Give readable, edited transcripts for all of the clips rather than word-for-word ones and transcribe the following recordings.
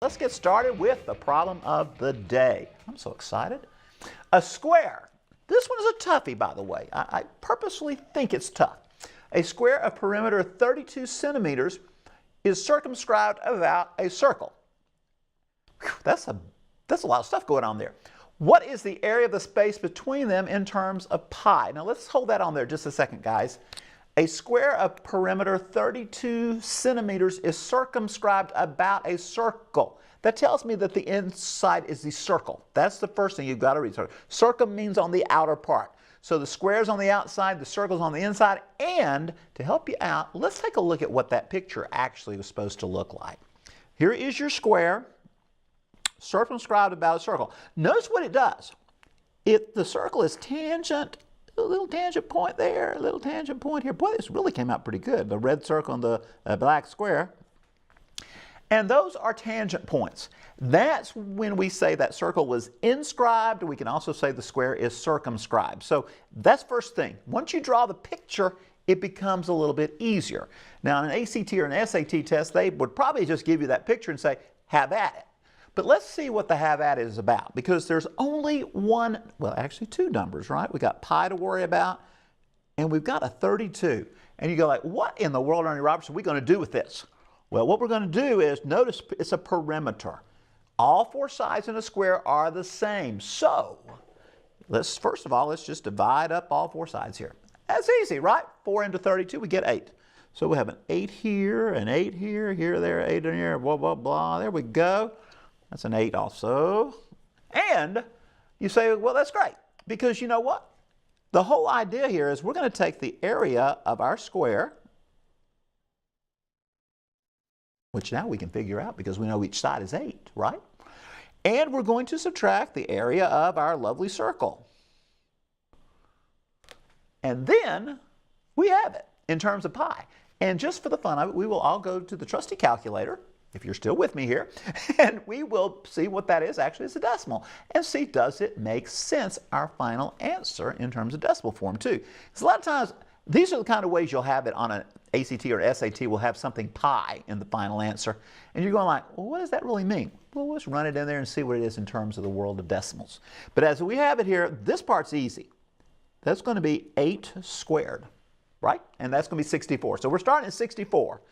Let's get started with the problem of the day. I'm so excited. A square. This one is a toughie, by the way. I purposely think it's tough. A square of perimeter 32 centimeters is circumscribed about a circle. Whew, that's a lot of stuff going on there. What is the area of the space between them in terms of pi? Now let's hold that on there just a second, guys. A square of perimeter 32 centimeters is circumscribed about a circle. That tells me that the inside is the circle. That's the first thing you've got to read. Circum means on the outer part. So the square's on the outside, the circle's on the inside, and to help you out, let's take a look at what that picture actually was supposed to look like. Here is your square, circumscribed about a circle. Notice what it does. If the circle is tangent, a little tangent point there, a little tangent point here. Boy, this really came out pretty good. The red circle and the black square. And those are tangent points. That's when we say that circle was inscribed. We can also say the square is circumscribed. So that's first thing. Once you draw the picture, it becomes a little bit easier. Now, in an ACT or an SAT test, they would probably just give you that picture and say, have at it. But let's see what the have at it is about, because there's only one, well, actually two numbers, right? We got pi to worry about, and we've got a 32. And you go like, what in the world, Ernie Roberts, are we going to do with this? Well, what we're going to do is, notice it's a perimeter. All four sides in a square are the same. So, first of all, let's just divide up all four sides here. That's easy, right? 4 into 32, we get 8. So we have an 8 here, an 8 here, here, there, 8 in here, blah, blah, blah. There we go. That's an 8 also. And you say, well, that's great, because you know what? The whole idea here is we're going to take the area of our square, which now we can figure out because we know each side is 8, right? And we're going to subtract the area of our lovely circle. And then we have it in terms of pi. And just for the fun of it, we will all go to the trusty calculator, if you're still with me here, and we will see what that is actually as a decimal and see, does it make sense, our final answer in terms of decimal form too. Because a lot of times, these are the kind of ways you'll have it on an ACT or SAT. Will have something pi in the final answer. And you're going like, well, what does that really mean? Well, let's run it in there and see what it is in terms of the world of decimals. But as we have it here, this part's easy. That's going to be 8 squared, right? And that's going to be 64. So we're starting at 64.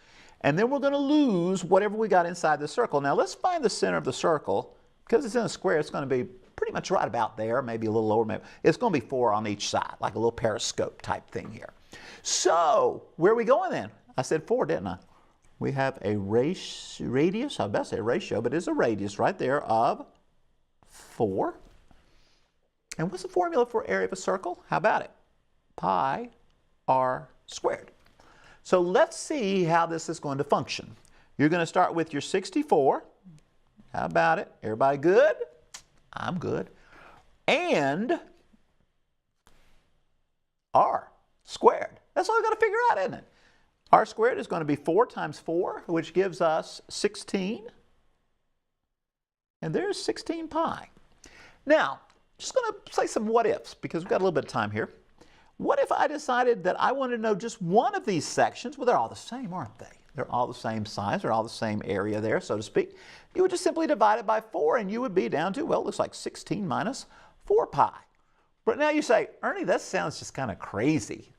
And then we're going to lose whatever we got inside the circle. Now let's find the center of the circle. Because it's in a square, it's going to be pretty much right about there, maybe a little lower. Maybe. It's going to be 4 on each side, like a little periscope type thing here. So where are we going then? I said 4, didn't I? We have a radius, I was about to say ratio, but it's a radius right there of 4. And what's the formula for area of a circle? How about it? Pi r squared. So let's see how this is going to function. You're going to start with your 64. How about it? Everybody good? I'm good. And r squared. That's all we've got to figure out, isn't it? R squared is going to be 4 times 4, which gives us 16. And there's 16 pi. Now, just going to say some what ifs, because we've got a little bit of time here. What if I decided that I wanted to know just one of these sections? Well, they're all the same, aren't they? They're all the same size. They're all the same area there, so to speak. You would just simply divide it by 4, and you would be down to, well, it looks like 16 minus 4 pi. But now you say, Ernie, that sounds just kind of crazy.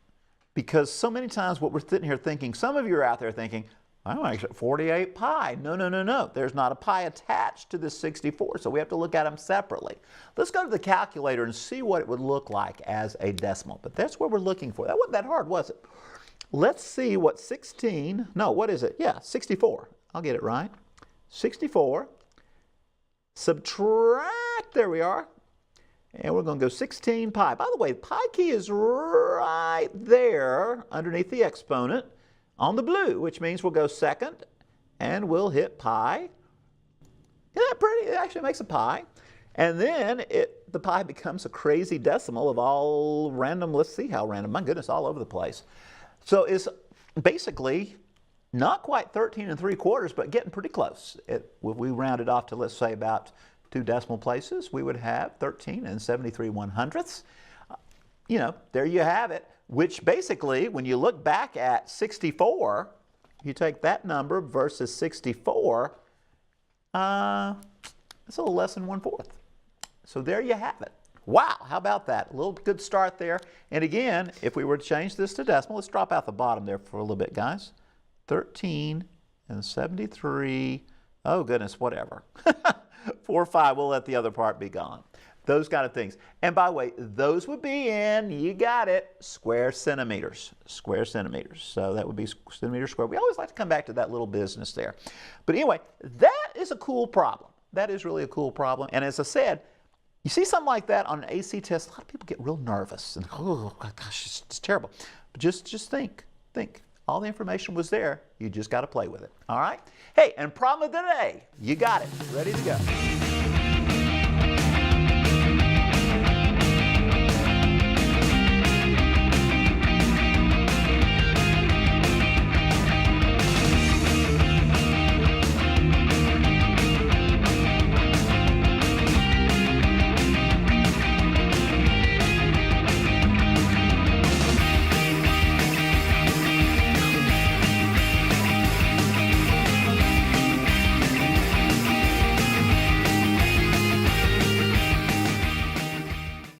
Because so many times what we're sitting here thinking, some of you are out there thinking, I want to get 48 pi. No, no, no, no. There's not a pi attached to this 64, so we have to look at them separately. Let's go to the calculator and see what it would look like as a decimal. But that's what we're looking for. That wasn't that hard, was it? Let's see what 16, no, what is it? Yeah, 64. I'll get it right. 64, subtract, there we are. And we're going to go 16 pi. By the way, the pi key is right there underneath the exponent on the blue, which means we'll go second and we'll hit pi. Isn't that pretty? It actually makes a pi. And then the pi becomes a crazy decimal of all random, let's see how random, my goodness, all over the place. So it's basically not quite 13 3/4, but getting pretty close. If we round it off to, let's say, about 2 decimal places, we would have 13 73/100ths. You know, there you have it, which basically, when you look back at 64, you take that number versus 64, it's a little less than 1/4. So there you have it. Wow, how about that? A little good start there. And again, if we were to change this to decimal, let's drop out the bottom there for a little bit, guys. 13 and 73. Oh, goodness, whatever. 4, 5, we'll let the other part be gone. Those kind of things. And by the way, those would be in, you got it, square centimeters. Square centimeters. So that would be centimeters squared. We always like to come back to that little business there. But anyway, that is a cool problem. That is really a cool problem. And as I said, you see something like that on an AC test, a lot of people get real nervous. And, oh, gosh, it's terrible. But just think. All the information was there. You just got to play with it. All right? Hey, and problem of the day. You got it. Ready to go.